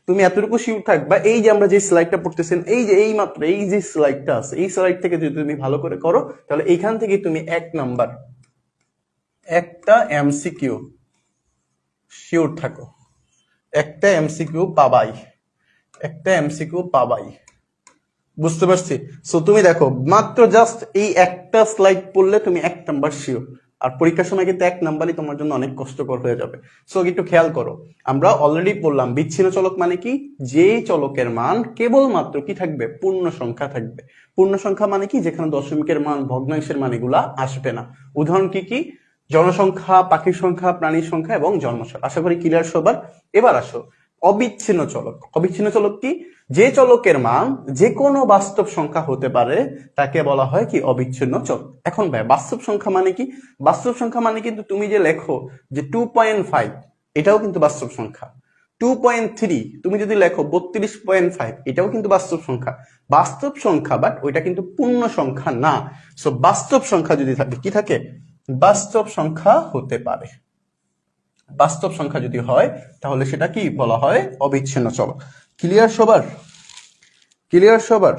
তুমি এতটুকু শিওর থাকবা, এই যে আমরা যে স্লাইডটা পড়তেছেন, এই যে এই মাত্র এই যে স্লাইডটা আছে, এই স্লাইড থেকে যদি তুমি ভালো করে করো, তাহলে এইখান থেকে তুমি 1 নাম্বার একটা এমসিকিউ শিওর থাকো, একটা এমসিকিউ পাবাই, একটা এমসিকিউ পাবাই। বুঝতে পারছি? সো তুমি দেখো, মাত্র জাস্ট এই একটা স্লাইড পড়লে তুমি 1 নাম্বার শিওর। আর পরীক্ষার সময় কিন্তু 1 নাম্বারই তোমার জন্য অনেক কষ্টকর হয়ে যাবে। সো একটু খেয়াল করো, আমরা অলরেডি বললাম বিচ্ছিন্ন চলক মানে কি, যে চলকের মান কেবলমাত্র কি থাকবে, পূর্ণ সংখ্যা থাকবে। পূর্ণ সংখ্যা মানে কি, যেখানে দশমিকের মান, ভগ্নাংশের মান এগুলা আসবে না। উদাহরণ কি কি? জনসংখ্যা, পাখির সংখ্যা, প্রাণীর সংখ্যা এবং জন্মসাল। আশা করি ক্লিয়ার সবার। এবার আসো অবিচ্ছিন্ন চলক। অবিচ্ছিন্ন চলক কি? যে চলকের মান যে কোনো বাস্তব সংখ্যা হতে পারে তাকে বলা হয় কি, অবিচ্ছিন্ন চলক। এখন ভাই বাস্তব সংখ্যা মানে কি? বাস্তব সংখ্যা মানে কিন্তু তুমি যে লেখো যে 2.5, এটাও কিন্তু বাস্তব সংখ্যা। 2.3 তুমি যদি লেখো 32.5, এটাও কিন্তু বাস্তব সংখ্যা। বাস্তব সংখ্যা, বাট ওইটা কিন্তু পূর্ণ সংখ্যা না। সো বাস্তব সংখ্যা যদি থাকে, কি থাকে? বাস্তব সংখ্যা হতে পারে। বাস্তব সংখ্যা যদি হয় তাহলে সেটা কি বলা হয়, অবিচ্ছিন্ন চলক। ক্লিয়ার সবার? ক্লিয়ার সবার?